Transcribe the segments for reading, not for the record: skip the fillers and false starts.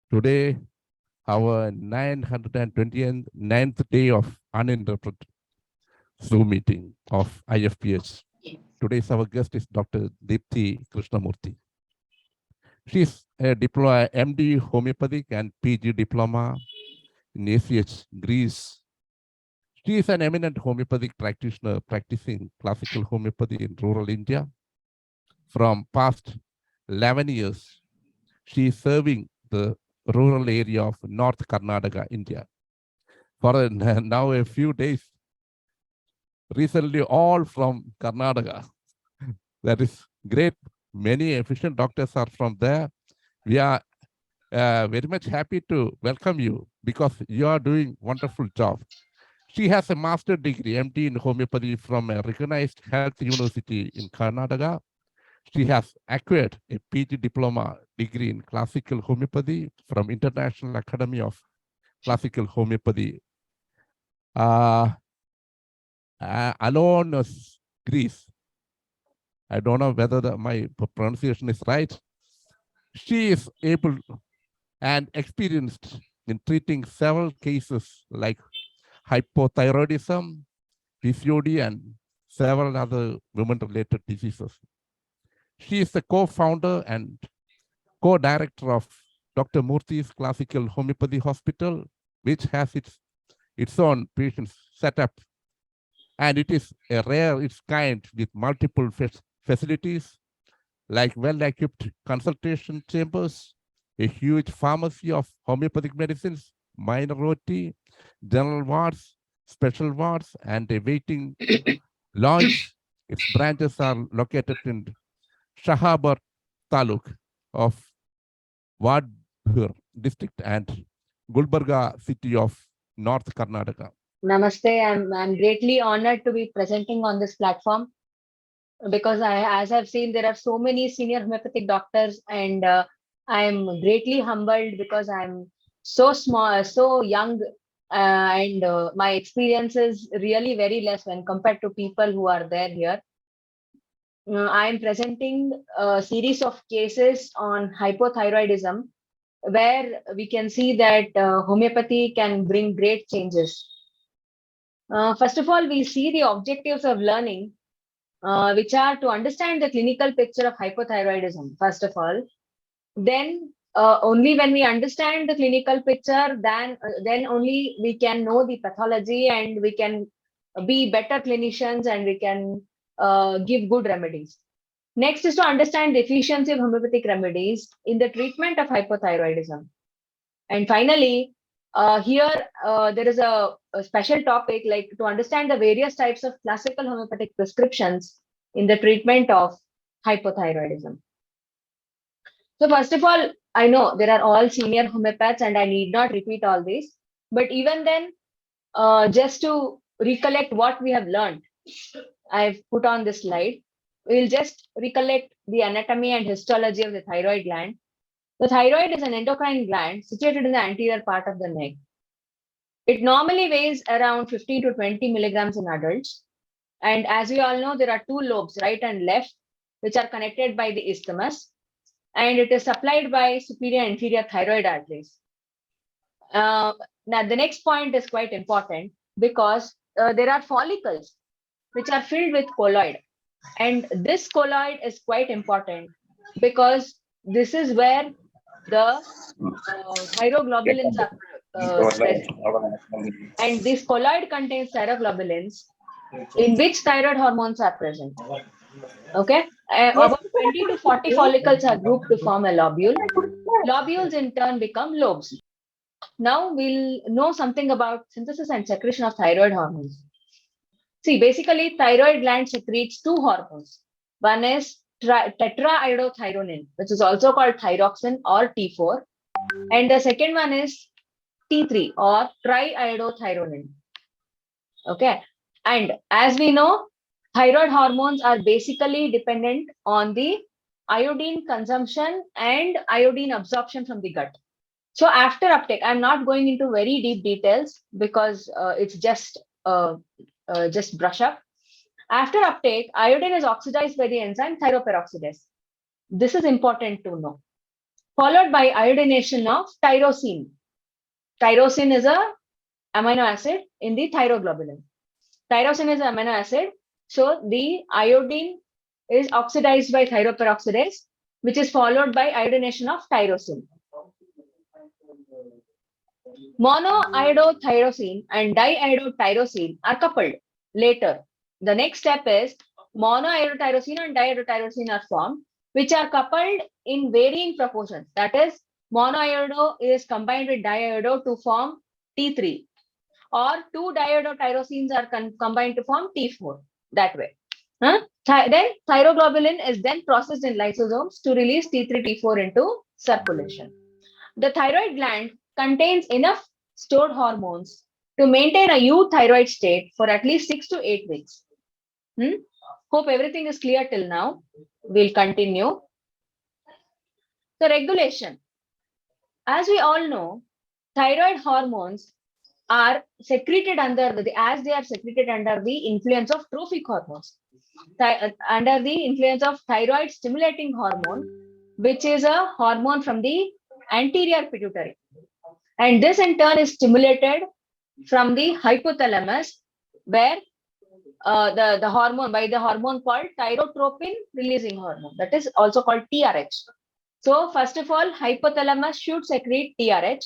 Today, our 929th day of uninterrupted Zoom meeting of IFPH. Today's our guest is Dr. Deepthi Krishnamurti. She's a MD Homeopathic and PG diploma in ACH, Greece. She is an eminent homeopathic practitioner practicing classical homeopathy in rural India. From past 11 years, she is serving the rural area of North Karnataka, India. For now a few days, recently all from Karnataka. That is great. Many efficient doctors are from there. We are very much happy to welcome you because you are doing wonderful job. She has a master's degree, MD in homeopathy from a recognized health university in Karnataka. She has acquired a PG diploma degree in classical homeopathy from International Academy of Classical Homeopathy. Alone, Greece. I don't know whether my pronunciation is right. She is able and experienced in treating several cases like hypothyroidism, PCOD, and several other women-related diseases. She is the co-founder and co-director of Dr. Murthy's Classical Homeopathy Hospital, which has its own patients set up. And it is a rare its kind with multiple facilities like well-equipped consultation chambers, a huge pharmacy of homeopathic medicines, minor OT, general wards, special wards, and a waiting lounge. Its branches are located in Shahabad Taluk of Vadhur district and Gulbarga city of North Karnataka. Namaste. I'm greatly honored to be presenting on this platform because as I've seen, there are so many senior homeopathic doctors, and I'm greatly humbled because I'm so small, so young, and my experience is really very less when compared to people who are there here. I'm presenting a series of cases on hypothyroidism, where we can see that homeopathy can bring great changes. First of all, we see the objectives of learning, which are to understand the clinical picture of hypothyroidism, first of all. Then, only when we understand the clinical picture, then only we can know the pathology and we can be better clinicians and we can give good remedies. Next is to understand the efficiency of homeopathic remedies in the treatment of hypothyroidism. And finally, here there is a special topic like to understand the various types of classical homeopathic prescriptions in the treatment of hypothyroidism. So first of all, I know there are all senior homeopaths and I need not repeat all these, but even then, just to recollect what we have learned, I've put on this slide. We'll just recollect the anatomy and histology of the thyroid gland. The thyroid is an endocrine gland situated in the anterior part of the neck. It normally weighs around 15 to 20 milligrams in adults. And as we all know, there are two lobes, right and left, which are connected by the isthmus. And it is supplied by superior and inferior thyroid arteries. Now, the next point is quite important because there are follicles which are filled with colloid. And this colloid is quite important because this is where the thyroglobulins are present. And this colloid contains thyroglobulins in which thyroid hormones are present. Okay, about 20 to 40 follicles are grouped to form a lobule. Lobules in turn become lobes. Now we'll know something about synthesis and secretion of thyroid hormones. See, basically, thyroid gland secretes two hormones. One is tetraiodothyronine, which is also called thyroxine or T4. And the second one is T3 or triiodothyronine. Okay. And as we know, thyroid hormones are basically dependent on the iodine consumption and iodine absorption from the gut. So after uptake, I'm not going into very deep details because it's just brush up. After uptake, iodine is oxidized by the enzyme thyroperoxidase. This is important to know. followed by iodination of tyrosine. Tyrosine is a amino acid in the thyroglobulin. Tyrosine is an amino acid. So the iodine is oxidized by thyroperoxidase, which is followed by iodination of tyrosine. Monoiodotyrosine and diiodotyrosine are coupled later. The next step is monoiodotyrosine and diiodotyrosine are formed, which are coupled in varying proportions. That is, monoiodo is combined with diiodo to form T3, or two diiodotyrosines are combined to form T4. That way. Then thyroglobulin is then processed in lysosomes to release T3, T4 into circulation. The thyroid gland contains enough stored hormones to maintain a euthyroid state for at least 6 to 8 weeks. Hope everything is clear till now. We'll continue. The regulation. As we all know, thyroid hormones are secreted under as they are secreted under the influence of trophic hormones, under the influence of thyroid stimulating hormone, which is a hormone from the anterior pituitary. And this in turn is stimulated from the hypothalamus, where the hormone, by the hormone called thyrotropin releasing hormone, that is also called TRH. So first of all, hypothalamus should secrete TRH,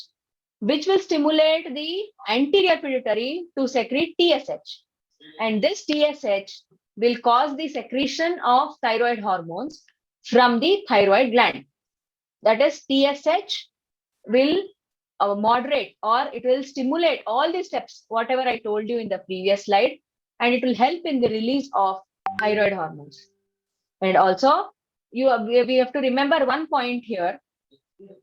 which will stimulate the anterior pituitary to secrete TSH. And this TSH will cause the secretion of thyroid hormones from the thyroid gland. That is, TSH will moderate, or it will stimulate all the steps, whatever I told you in the previous slide, and it will help in the release of thyroid hormones. And also, we have to remember one point here.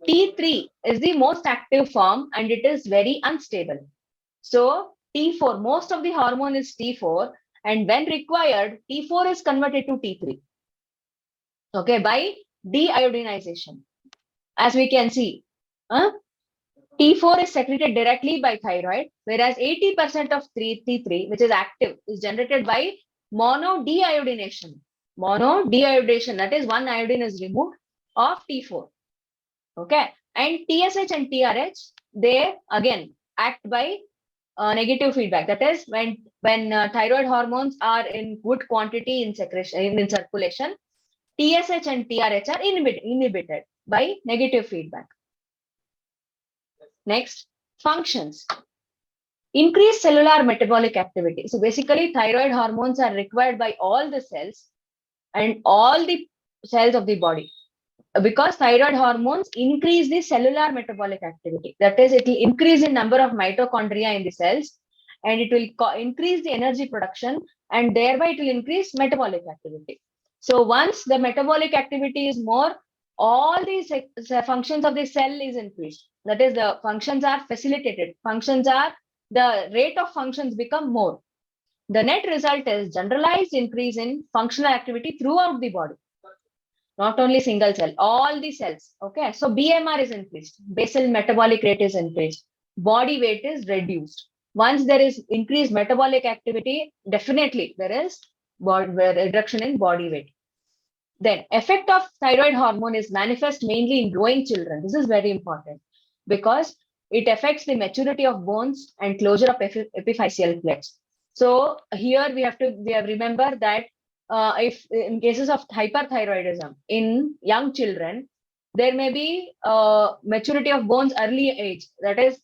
T3 is the most active form and it is very unstable. So T4, most of the hormone is T4, and when required, T4 is converted to T3. Okay, by deiodinization. As we can see, T4 is secreted directly by thyroid, whereas 80% of T3, which is active, is generated by monodeiodination. Monodeiodination, that is, one iodine is removed of T4. Okay, and TSH and TRH, they again act by negative feedback. That is, when thyroid hormones are in good quantity in circulation, TSH and TRH are inhibited by negative feedback. Next, functions. Increased cellular metabolic activity. So basically, thyroid hormones are required by all the cells and all the cells of the body, because thyroid hormones increase the cellular metabolic activity. That is, it will increase the number of mitochondria in the cells, and it will increase the energy production, and thereby it will increase metabolic activity. So once the metabolic activity is more, all these functions of the cell is increased. That is, the functions are facilitated. The rate of functions become more. The net result is generalized increase in functional activity throughout the body. Not only single cell, all the cells. Okay, so BMR is increased, basal metabolic rate is increased, body weight is reduced. Once there is increased metabolic activity, definitely there is reduction in body weight. Then, effect of thyroid hormone is manifest mainly in growing children. This is very important because it affects the maturity of bones and closure of epiphyseal plates. So here we have remember that if in cases of hyperthyroidism in young children, there may be maturity of bones early age. That is,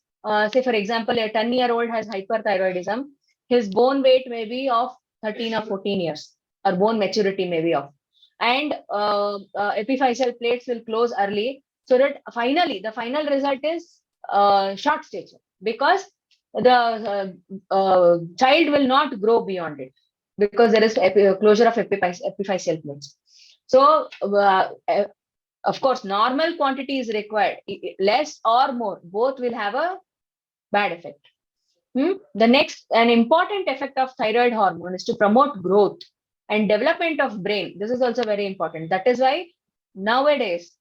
say for example, a 10-year-old has hyperthyroidism. His bone weight may be of 13 or 14 years, or bone maturity may be of. And epiphyseal plates will close early, so that finally the final result is short stature, because the child will not grow beyond it, because there is closure of epiphyseal plates. So of course, normal quantity is required. Less or more, both will have a bad effect. The next, an important effect of thyroid hormone is to promote growth and development of brain. This is also very important. That is why nowadays,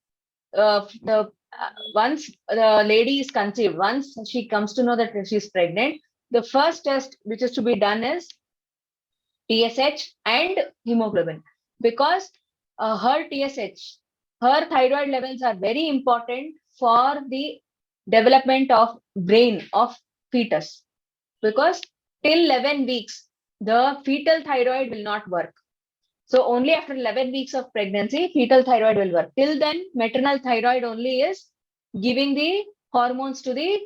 once the lady is conceived, once she comes to know that she is pregnant, the first test which is to be done is TSH and hemoglobin, because her TSH, her thyroid levels are very important for the development of brain of fetus, because till 11 weeks, the fetal thyroid will not work. So only after 11 weeks of pregnancy, fetal thyroid will work. Till then, maternal thyroid only is giving the hormones to the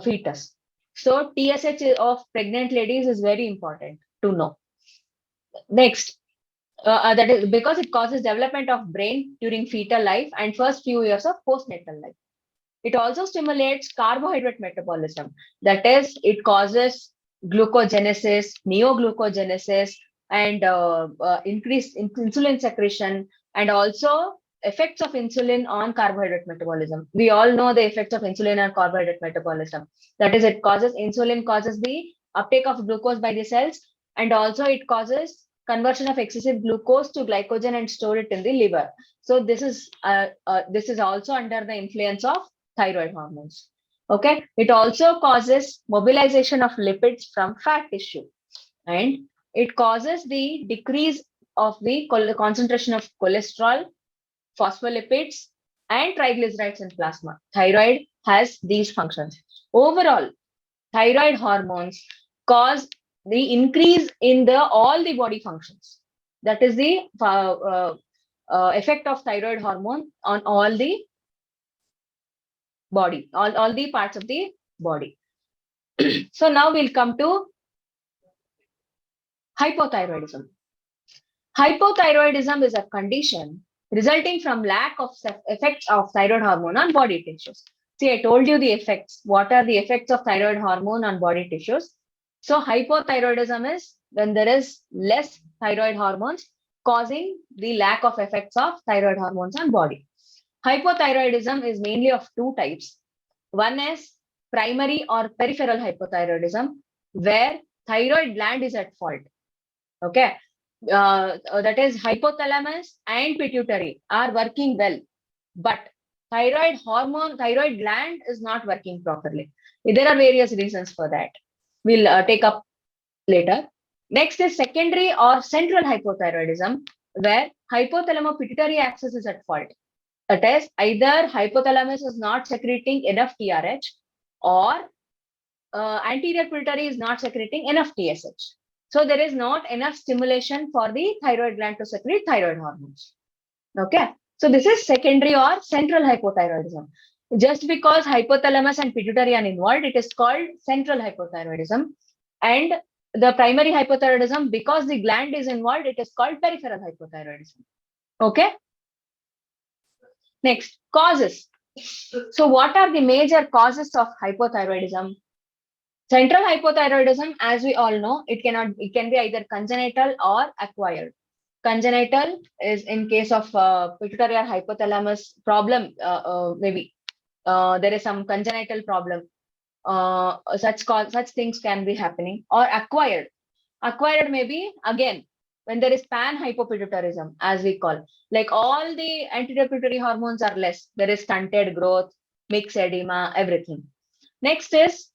fetus. So TSH of pregnant ladies is very important to know. Next, that is because it causes development of brain during fetal life and first few years of postnatal life. It also stimulates carbohydrate metabolism. That is, it causes glucogenesis, neoglucogenesis, and increased insulin secretion, and also effects of insulin on carbohydrate metabolism. We all know the effects of insulin on carbohydrate metabolism. That is, it causes insulin causes the uptake of glucose by the cells, and also it causes conversion of excessive glucose to glycogen and store it in the liver. So this is also under the influence of thyroid hormones. Okay, it also causes mobilization of lipids from fat tissue, and it causes the decrease of the concentration of cholesterol, phospholipids, and triglycerides in plasma. Thyroid has these functions. Overall, thyroid hormones cause the increase in all the body functions. That is the effect of thyroid hormone on all the body, all the parts of the body. So now we'll come to hypothyroidism. Hypothyroidism is a condition resulting from lack of effects of thyroid hormone on body tissues. See, I told you the effects. What are the effects of thyroid hormone on body tissues? So hypothyroidism is when there is less thyroid hormones causing the lack of effects of thyroid hormones on body. Hypothyroidism is mainly of two types. One is primary or peripheral hypothyroidism, where thyroid gland is at fault. Okay, that is hypothalamus and pituitary are working well, but thyroid gland is not working properly. There are various reasons for that. We'll take up later. Next is secondary or central hypothyroidism, where hypothalamo-pituitary axis is at fault. That is, either hypothalamus is not secreting enough TRH, or anterior pituitary is not secreting enough TSH. So there is not enough stimulation for the thyroid gland to secrete thyroid hormones. Okay, so this is secondary or central hypothyroidism. Just because hypothalamus and pituitary are involved, it is called central hypothyroidism. And the primary hypothyroidism, because the gland is involved, it is called peripheral hypothyroidism. Okay. Next, causes. So what are the major causes of hypothyroidism? Central hypothyroidism, as we all know, it can be either congenital or acquired. Congenital is in case of pituitary or hypothalamus problem, maybe there is some congenital problem. Such things can be happening. Or acquired. Acquired may be, again, when there is panhypopituitarism, as we call, like all the anterior pituitary hormones are less. There is stunted growth, mixed edema, everything. Next is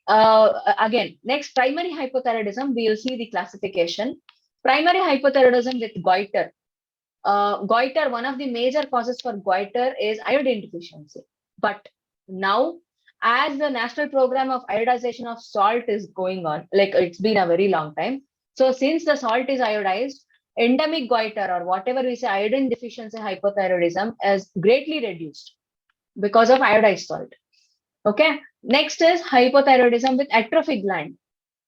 next primary hypothyroidism. We will see the classification. Primary hypothyroidism with goiter. Goiter, one of the major causes for goiter is iodine deficiency. But now, as the national program of iodization of salt is going on, like it's been a very long time. So since the salt is iodized, endemic goiter, or whatever we say, iodine deficiency hypothyroidism, is greatly reduced because of iodized salt. Okay. Next is hypothyroidism with atrophic gland.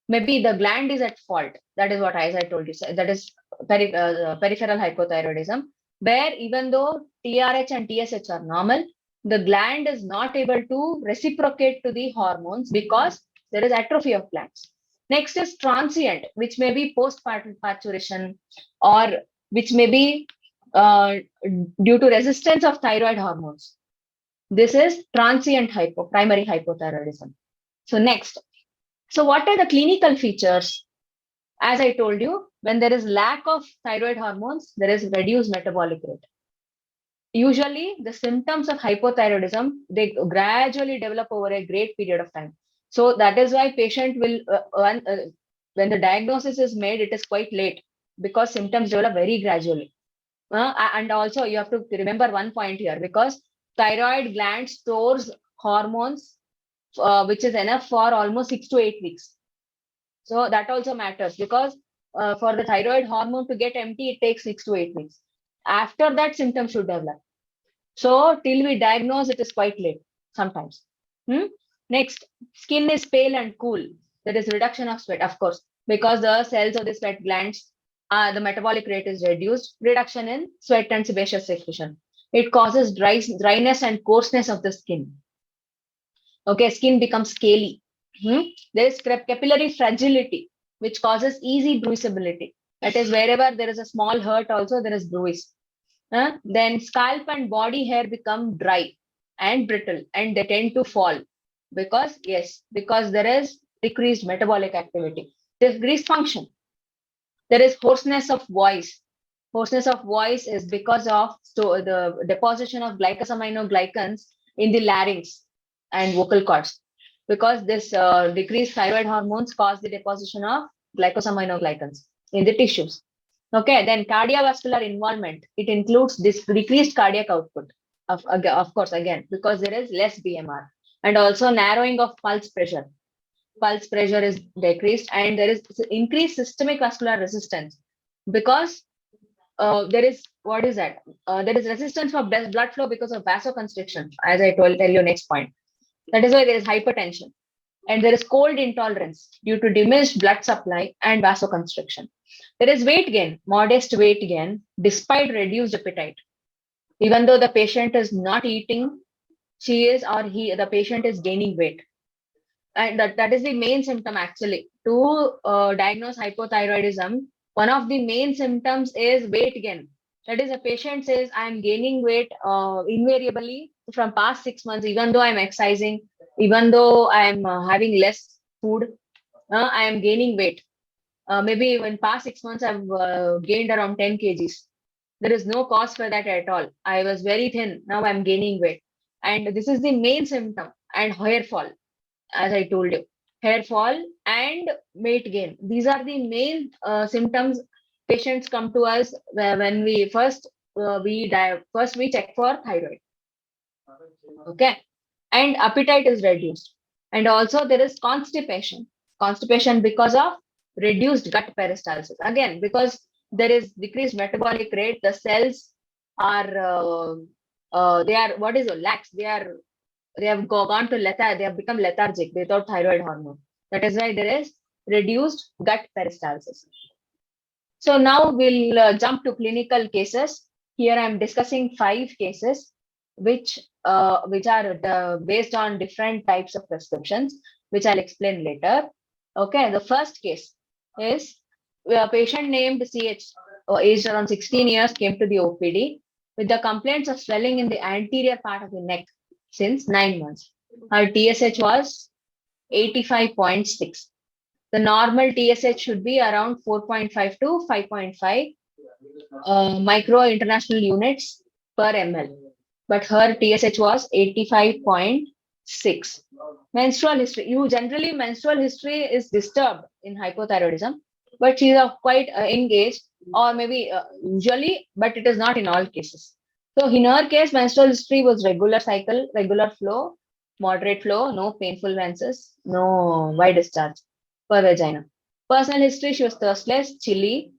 Maybe the gland is at fault. That is what, as I told you, that is peripheral hypothyroidism, where even though TRH and TSH are normal, the gland is not able to reciprocate to the hormones because there is atrophy of glands. Next is transient, which may be post-parturition, or which may be due to resistance of thyroid hormones. This is transient primary hypothyroidism. So next, so what are the clinical features? As I told you, when there is lack of thyroid hormones, there is reduced metabolic rate. Usually, the symptoms of hypothyroidism, they gradually develop over a great period of time. So that is why patient will, when the diagnosis is made, it is quite late because symptoms develop very gradually. And also you have to remember one point here, because thyroid gland stores hormones, which is enough for almost 6 to 8 weeks. So that also matters, because for the thyroid hormone to get empty, it takes 6 to 8 weeks. After that, symptoms should develop. So till we diagnose, it is quite late sometimes. Next, skin is pale and cool. There is reduction of sweat, of course, because the cells of the sweat glands, the metabolic rate is reduced. Reduction in sweat and sebaceous secretion. It causes dryness and coarseness of the skin. Okay, skin becomes scaly. There is capillary fragility, which causes easy bruisability. That is, wherever there is a small hurt, also there is bruise. Then scalp and body hair become dry and brittle, and they tend to fall because, yes, because there is decreased metabolic activity. Decreased function. There is hoarseness of voice. Hoarseness of voice is because of the deposition of glycosaminoglycans in the larynx and vocal cords. Because this decreased thyroid hormones cause the deposition of glycosaminoglycans in the tissues. Okay, then cardiovascular involvement. It includes this decreased cardiac output, of course, again, because there is less BMR, and also narrowing of pulse pressure. Pulse pressure is decreased, and there is increased systemic vascular resistance, because there is, what is that? There is resistance for blood flow because of vasoconstriction, as I tell you next point. That is why there is hypertension. And there is cold intolerance due to diminished blood supply and vasoconstriction. There is weight gain, modest weight gain, despite reduced appetite. Even though the patient is not eating, the patient is gaining weight. And that is the main symptom actually. To diagnose hypothyroidism, one of the main symptoms is weight gain. That is, a patient says, I'm gaining weight invariably from past 6 months, even though I'm exercising, even though I'm having less food, I am gaining weight. Maybe in past 6 months, I've gained around 10 kgs. There is no cause for that at all. I was very thin. Now I'm gaining weight. And this is the main symptom. And hair fall, as I told you. Hair fall and weight gain. These are the main symptoms patients come to us when we first we check for thyroid. Okay. And appetite is reduced. And also there is constipation. Constipation because of reduced gut peristalsis. Again, because there is decreased metabolic rate, the cells are they are, what is it, lax. They have gone to they have become lethargic without thyroid hormone. That is why there is reduced gut peristalsis. So now we'll jump to clinical cases. Here I'm discussing 5 cases which are based on different types of prescriptions, which I'll explain later. Okay, the first case is a patient named CH, aged around 16 years, came to the OPD with the complaints of swelling in the anterior part of the neck since 9 months. Her TSH was 85.6. The normal TSH should be around 4.5 to 5.5 micro international units per ml. But her TSH was 85.6. Menstrual history. Generally, menstrual history is disturbed in hypothyroidism, but she is quite engaged, or maybe usually, but it is not in all cases. So in her case, menstrual history was regular cycle, regular flow, moderate flow, no painful menses, no white discharge per vagina. Personal history, she was thirstless, chilly,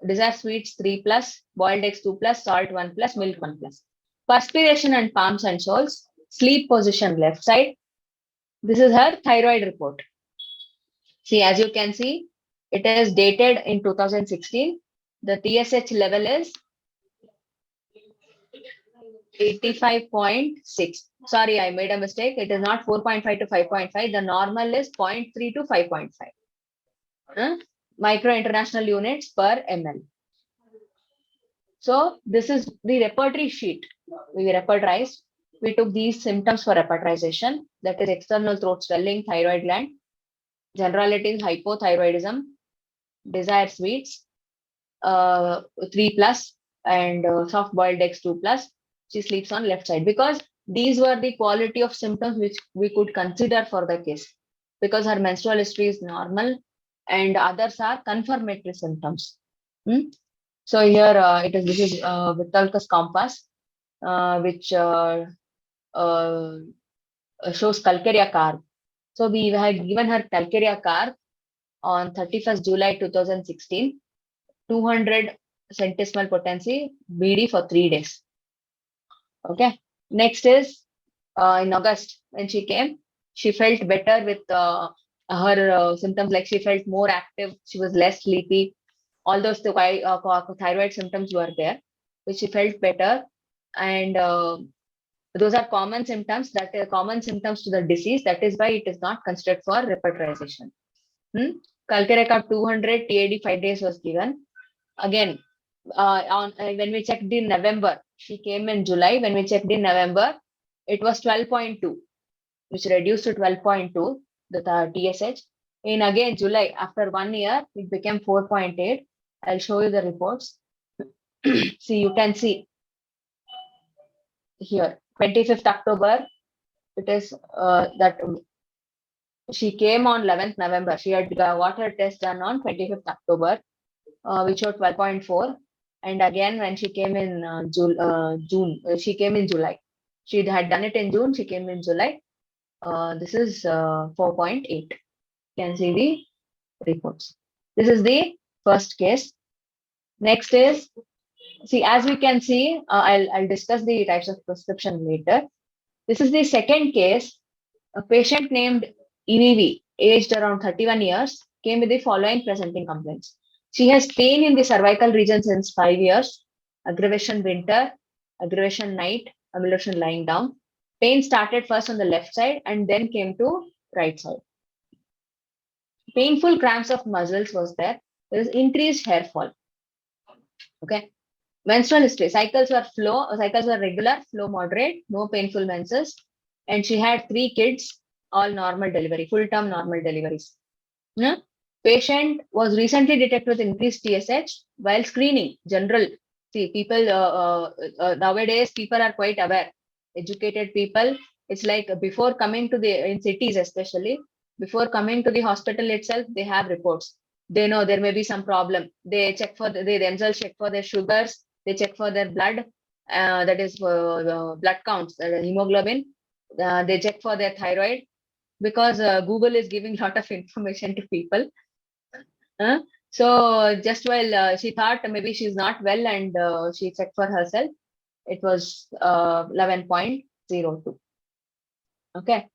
desire sweets 3+, boiled eggs 2+, salt 1+, milk 1+. Perspiration and palms and soles, sleep position left side. This is her thyroid report. See, as you can see, it is dated in 2016. The TSH level is 85.6. Sorry, I made a mistake. It is not 4.5 to 5.5. The normal is 0.3 to 5.5 micro international units per ml. So this is the repertory sheet. We repertorized. We took these symptoms for repertorization. That is external throat swelling, thyroid gland, generalities, hypothyroidism, desire sweets, 3+, and soft boiled eggs 2+. She sleeps on left side, because these were the quality of symptoms which we could consider for the case, because her menstrual history is normal and others are confirmatory symptoms. So here this is Vithalka's compass, which shows Calcarea carb. So we had given her Calcarea carb on 31st July 2016, 200 centesimal potency BD for 3 days. Okay. Next is in August when she came, she felt better with her symptoms, like she felt more active, she was less sleepy. All those thyroid symptoms were there, which she felt better. And those are common symptoms, that are common symptoms to the disease. That is why it is not considered for repertorization. Calcarea 200 TAD 5 days was given. Again, when we checked in November, she came in July. When we checked in November, it was 12.2, which reduced to 12.2, the TSH. In again July, after 1 year, it became 4.8. I'll show you the reports. See, you can see here, 25th October, it is that she came on 11th November. She had got her test done on 25th October, which showed 12.4. And again, when she came in June, she came in July. She had done it in June, she came in July. This is 4.8. You can see the reports. This is the first case. Next is, see, as we can see, I'll discuss the types of prescription later. This is the second case. A patient named EVV, aged around 31 years, came with the following presenting complaints. She has pain in the cervical region since 5 years, aggravation winter, aggravation night, aggravation lying down. Pain started first on the left side and then came to right side. Painful cramps of muscles was there. There is increased hair fall. Okay. Menstrual history. Cycles were regular, flow moderate, no painful menses. And she had 3 kids, all normal delivery, full-term normal deliveries. Patient was recently detected with increased TSH while screening. General, see, people nowadays people are quite aware. Educated people, it's like before coming to in cities especially, before coming to the hospital itself, they have reports. They know there may be some problem. They check for they themselves check for their sugars. They check for their blood, that is blood counts, hemoglobin. They check for their thyroid, because Google is giving a lot of information to people. So just while she thought maybe she's not well, and she checked for herself, it was 11.02. Okay.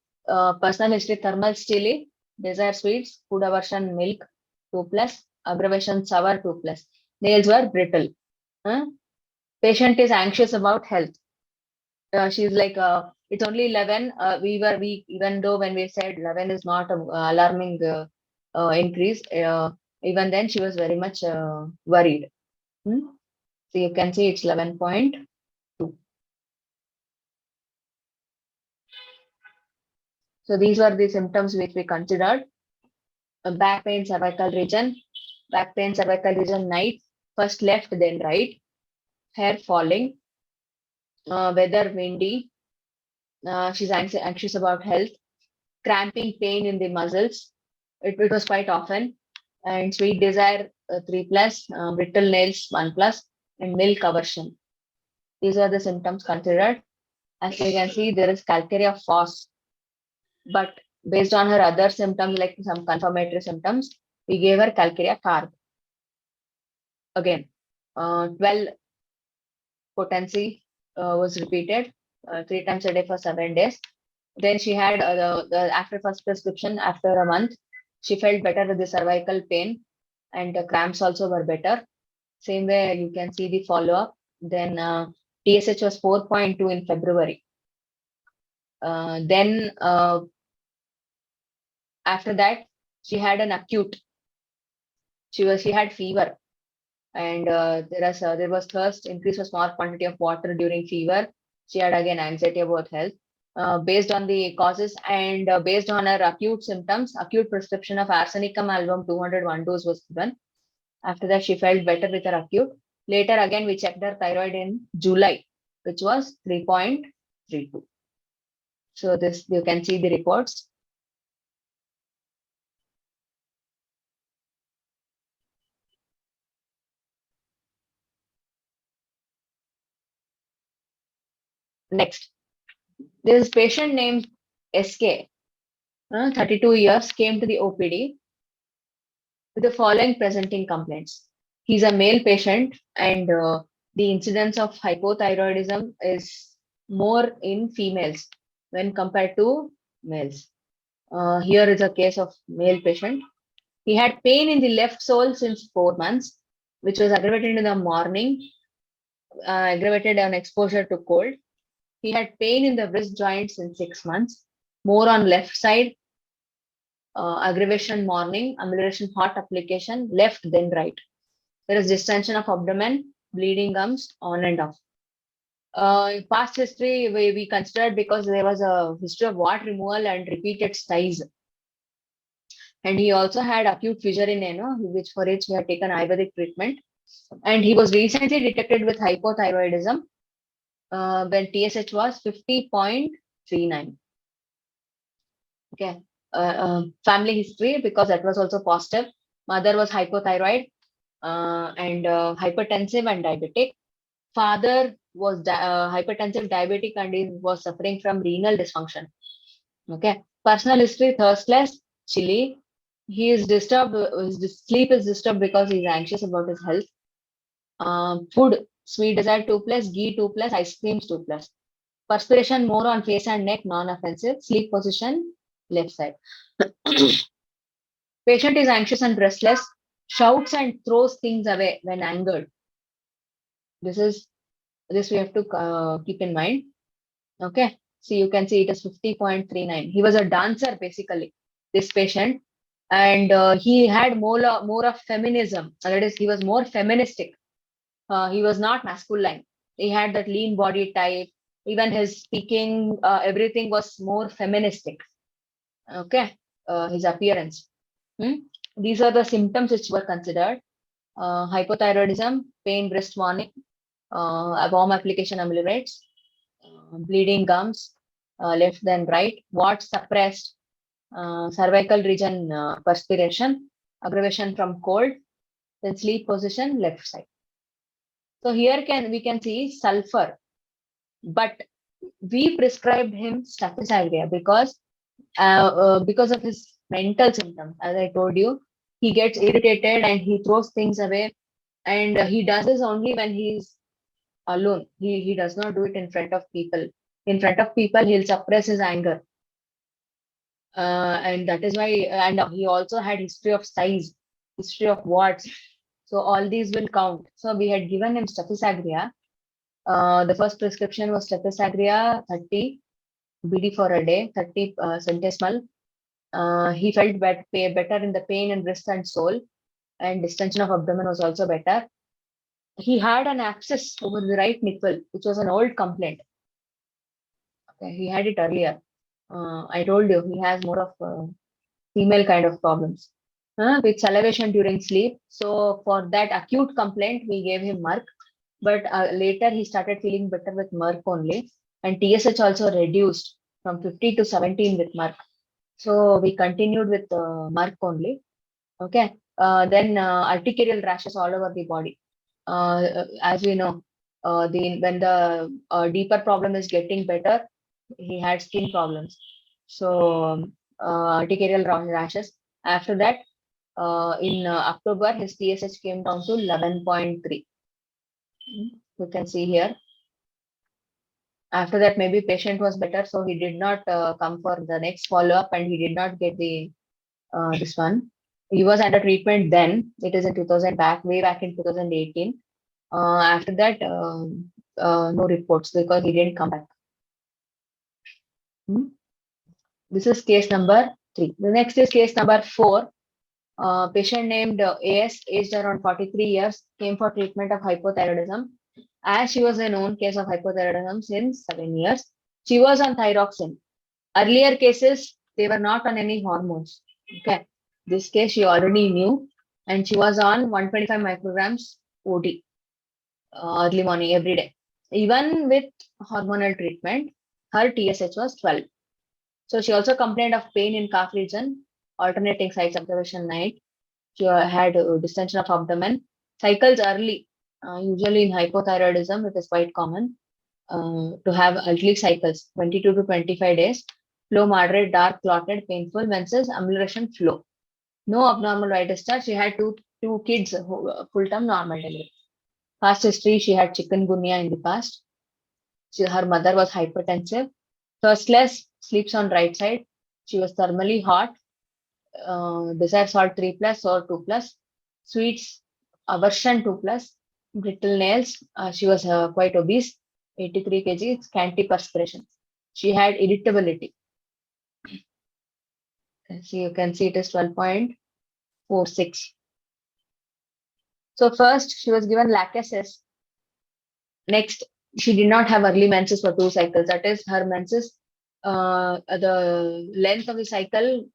Personal history: thermal chili, desire sweets, food aversion, milk 2+, aggravation sour 2+. Nails were brittle. Patient is anxious about health. She's like, it's only 11. Even though when we said 11 is not an alarming increase, even then she was very much worried. So you can see it's 11.2. So these were the symptoms which we considered. Back pain, cervical region, night, first left, then right, hair falling, weather windy, she's anxious about health, cramping pain in the muscles, it was quite often, and sweet desire 3+, brittle nails 1+, and milk aversion. These are the symptoms considered. As you can see, there is calcarea phos, but based on her other symptoms, like some confirmatory symptoms, we gave her calcarea carb. Again, 12 potency was repeated 3 times a day for 7 days. Then she had after first prescription, after a month, she felt better with the cervical pain, and the cramps also were better. Same way you can see the follow-up. Then TSH was 4.2 in February. Then after that, she had an acute. She had fever, and there was thirst, increase of small quantity of water during fever. She had again anxiety about health. Based on the causes and based on her acute symptoms, acute prescription of arsenicum album 201 dose was given. After that, she felt better with her acute. Later, again, we checked her thyroid in July, which was 3.32. So this, you can see the reports. Next, this patient named SK, 32 years, came to the OPD with the following presenting complaints. He's a male patient, and the incidence of hypothyroidism is more in females when compared to males. Here is a case of male patient. He had pain in the left sole since 4 months, which was aggravated in the morning, aggravated on exposure to cold. He had pain in the wrist joint since 6 months, more on left side, aggravation morning, amelioration hot application, left then right. There is distension of abdomen, bleeding gums, on and off. Past history we considered because there was a history of wart removal and repeated styes. And he also had acute fissure in ano, which for which we had taken Ayurvedic treatment. And he was recently detected with hypothyroidism when TSH was 50.39. Okay. Family history, because that was also positive. Mother was hypothyroid and hypertensive and diabetic. Father was hypertensive, diabetic, and he was suffering from renal dysfunction. Okay. Personal history: thirstless, chilly. He is disturbed. His sleep is disturbed because he is anxious about his health. Food: sweet dessert 2+, ghee 2+, ice creams 2+. Perspiration more on face and neck, non-offensive. Sleep position left side. Patient is anxious and restless, shouts and throws things away when angered. This we have to keep in mind. Okay, so you can see it is 50.39. He was a dancer basically, this patient, and he had more of feminism. That is, he was more feministic. He was not masculine. He had that lean body type. Even his speaking, everything was more feministic. Okay, his appearance. These are the symptoms which were considered. Hypothyroidism, pain, wrist warning, warm application ameliorates, bleeding gums, left then right, warts suppressed, cervical region perspiration, aggravation from cold, then sleep position left side. So here we can see sulfur, but we prescribed him staphysagria because of his mental symptoms. As I told you, he gets irritated and he throws things away, and he does this only when he's alone. He does not do it in front of people. In front of people, he'll suppress his anger, and that is why. And he also had history of size, history of warts. So all these will count. So we had given him staphysagria. The first prescription was staphysagria 30 BD for a day, 30 centesimal. He felt better in the pain in wrist and sole, and distension of abdomen was also better. He had an abscess over the right nipple, which was an old complaint. Okay, he had it earlier. I told you he has more of female kind of problems with salivation during sleep. So for that acute complaint, we gave him Merck, but later he started feeling better with Merck only, and TSH also reduced from 50 to 17 with Merck. So we continued with Merck only. Okay. Then urticarial rashes all over the body. As we know, when the deeper problem is getting better, he had skin problems. So urticarial rashes. After that, in October, his TSH came down to 11.3. You can see here. After that, maybe patient was better, so he did not come for the next follow-up, and he did not get the this one. He was under treatment then. It is in 2000 way back in 2018. After that, no reports because he didn't come back. This is case number 3. The next is case number 4. Patient named AS, aged around 43 years, came for treatment of hypothyroidism. As she was a known case of hypothyroidism since 7 years, she was on thyroxine. Earlier cases, they were not on any hormones. Okay. This case she already knew, and she was on 125 micrograms OD early morning every day. Even with hormonal treatment, her TSH was 12. So she also complained of pain in calf region, alternating sites observation night. She had distension of abdomen, cycles early, usually in hypothyroidism, it is quite common. to have early cycles, 22 to 25 days. Flow moderate, dark, clotted, painful, menses, amelioration, flow. No abnormal white discharge. She had two kids, full-term normal delivery. Past history, she had chikungunya in the past. Her mother was hypertensive. Thirstless, sleeps on right side. She was thermally hot. Desire salt 3 plus or 2 plus. Sweets, aversion 2 plus. Brittle nails. She was quite obese, 83 kg, scanty perspiration. She had irritability. So you can see it is 12.46. So first she was given lachesis. Next, she did not have early menses for 2 cycles. That is, her menses, the length of the cycle,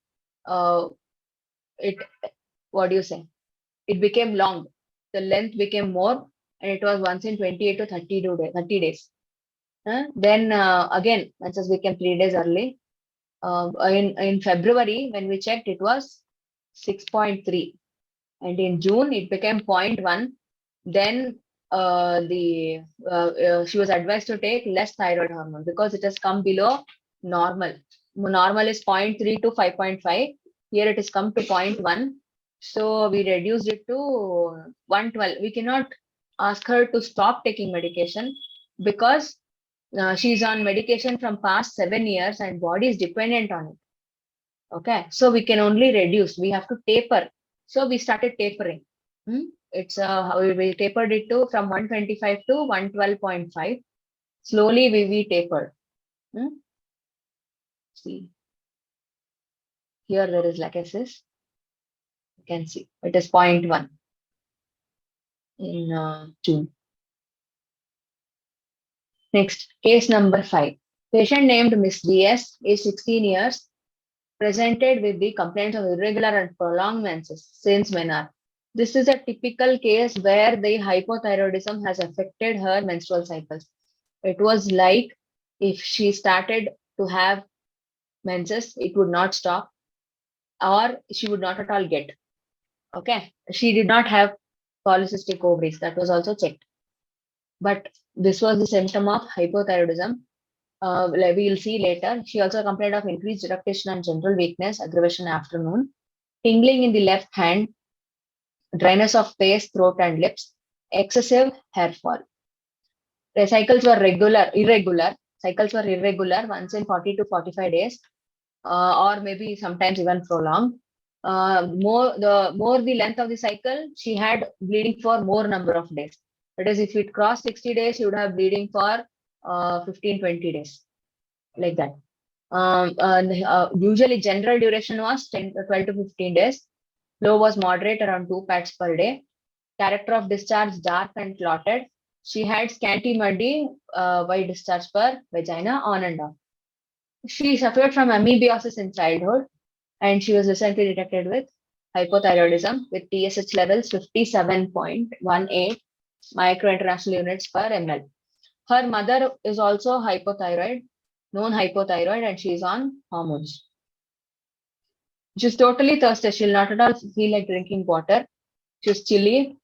it, what do you say? It became long. The length became more, and it was once in 28 to 30 days. Then again, menses became 3 days early. In February, when we checked, it was 6.3. And in June, it became 0.1. Then she was advised to take less thyroid hormone because it has come below normal. Normal is 0.3 to 5.5. Here it has come to 0.1. So we reduced it to 112. We cannot ask her to stop taking medication because she's on medication from past 7 years and body is dependent on it. Okay, so we can only reduce. We have to taper. So we started tapering. It's we tapered it to from 125 to 112.5. Slowly we tapered. See, here there is lachesis. You can see it is 0.1 in June. Next, case number 5. Patient named Miss DS, age 16 years, presented with the complaints of irregular and prolonged menses since menarche. This is a typical case where the hypothyroidism has affected her menstrual cycles. It was like if she started to have menses, it would not stop, or she would not at all get. Okay, she did not have polycystic ovaries. That was also checked. But this was the symptom of hypothyroidism. We will see later. She also complained of increased eructation and general weakness, aggravation afternoon, tingling in the left hand, dryness of face, throat, and lips, excessive hair fall. The cycles were irregular. Cycles were irregular, once in 40 to 45 days, or maybe sometimes even prolonged. More the length of the cycle, she had bleeding for more number of days. That is, if it crossed 60 days, she would have bleeding for 15-20 days, like that. Usually general duration was 12 to 15 days. Flow was moderate, around 2 pads per day. Character of discharge, dark and clotted. She had scanty muddy white discharge per vagina on and off. She suffered from amoebiasis in childhood, and she was recently detected with hypothyroidism with TSH levels 57.18 microinternational units per ml. Her mother is also known hypothyroid, and she is on hormones. She's totally thirsty. She'll not at all feel like drinking water. She's chilly,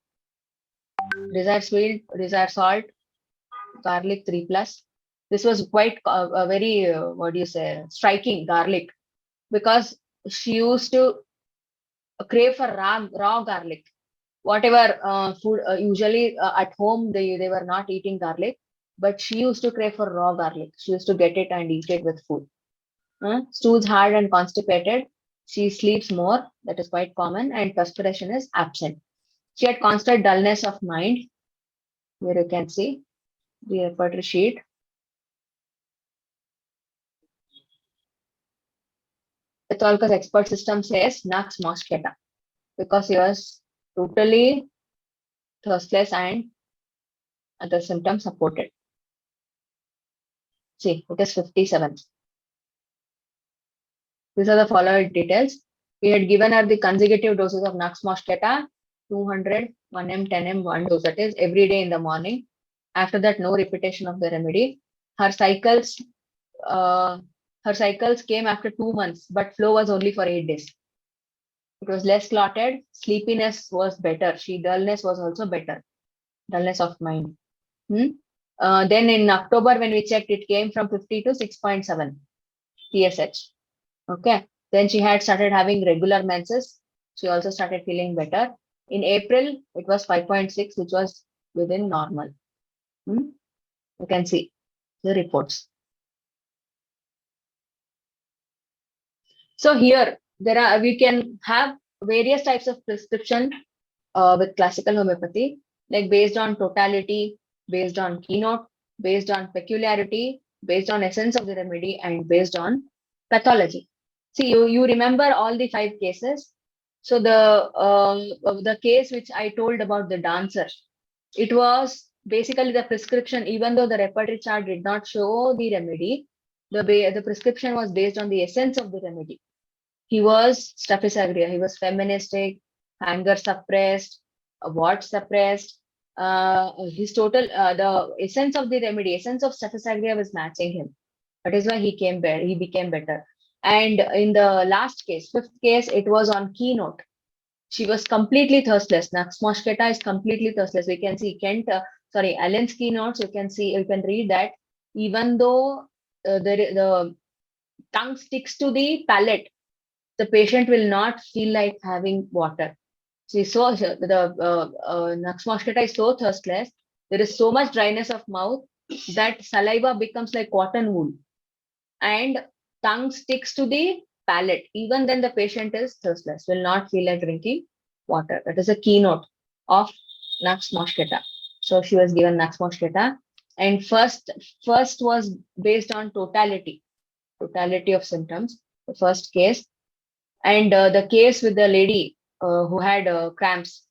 desire sweet, desire salt, garlic 3 plus. This was quite a very, striking garlic, because she used to crave for raw garlic. Whatever food, usually at home, they were not eating garlic, but she used to crave for raw garlic. She used to get it and eat it with food. Stools hard and constipated. She sleeps more, that is quite common, and perspiration is absent. She had constant dullness of mind. Here you can see the repertory sheet. Pathologist expert system says Nux mosquita, because he was totally thirstless and the symptoms supported. See, it is 57. These are the following details. We had given her the consecutive doses of Nux mosquita, 200, 1m, 10m, 1 dose. That is every day in the morning. After that, no repetition of the remedy. Her cycles came after 2 months, but flow was only for 8 days. It was less clotted. Sleepiness was better. Dullness was also better. Dullness of mind. Then in October, when we checked, it came from 50 to 6.7 TSH. Okay. Then she had started having regular menses. She also started feeling better. In April, it was 5.6, which was within normal. You can see the reports. So here, we can have various types of prescription with classical homeopathy, like based on totality, based on keynote, based on peculiarity, based on essence of the remedy, and based on pathology. See, you remember all the 5 cases. So the case which I told about the dancer, it was basically the prescription, even though the repertory chart did not show the remedy, the prescription was based on the essence of the remedy. He was staphysagria, he was feministic, anger suppressed, what suppressed, his total, the essence of the remedy, essence of staphysagria was matching him. That is why he became better. And in the last case, 5th case, it was on keynote. She was completely thirstless. Nux mosqueta is completely thirstless. We can see Allen's keynotes. You can read that even though the tongue sticks to the palate, the patient will not feel like having water. See, so the Nux mosqueta is so thirstless. There is so much dryness of mouth that saliva becomes like cotton wool, and tongue sticks to the palate. Even then, the patient is thirstless, will not feel like drinking water. That is a keynote of Nux mosqueta. So she was given Nux mosqueta, and first was based on totality of symptoms. The first case, and the case with the lady who had cramps,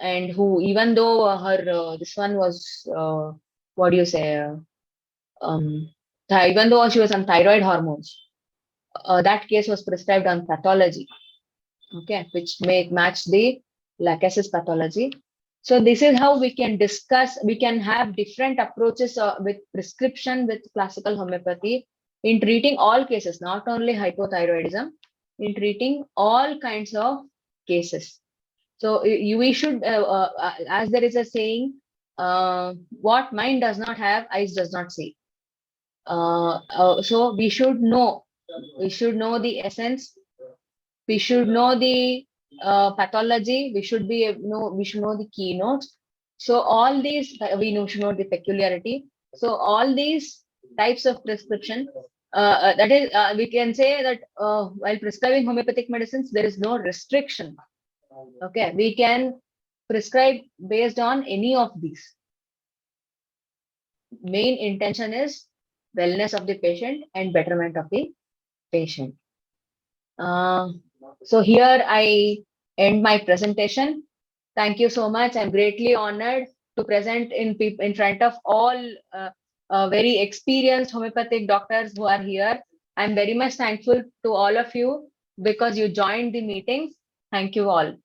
and who, even though her this one was what do you say um, even though she was on thyroid hormones, that case was prescribed on pathology, okay, which may match the Lacaze's pathology. So this is how we can discuss, we can have different approaches with prescription with classical homeopathy in treating all cases, not only hypothyroidism, in treating all kinds of cases. So we should, as there is a saying, what mind does not have, eyes does not see. So we should know the essence, we should know the pathology, we should know the keynotes. So all these, should know the peculiarity. So all these types of prescription, that is, we can say that while prescribing homeopathic medicines, there is no restriction. Okay, we can prescribe based on any of these. Main intention is wellness of the patient and betterment of the patient. So here I end my presentation. Thank you so much. I'm greatly honored to present in front of all very experienced homeopathic doctors who are here. I'm very much thankful to all of you because you joined the meeting. Thank you all.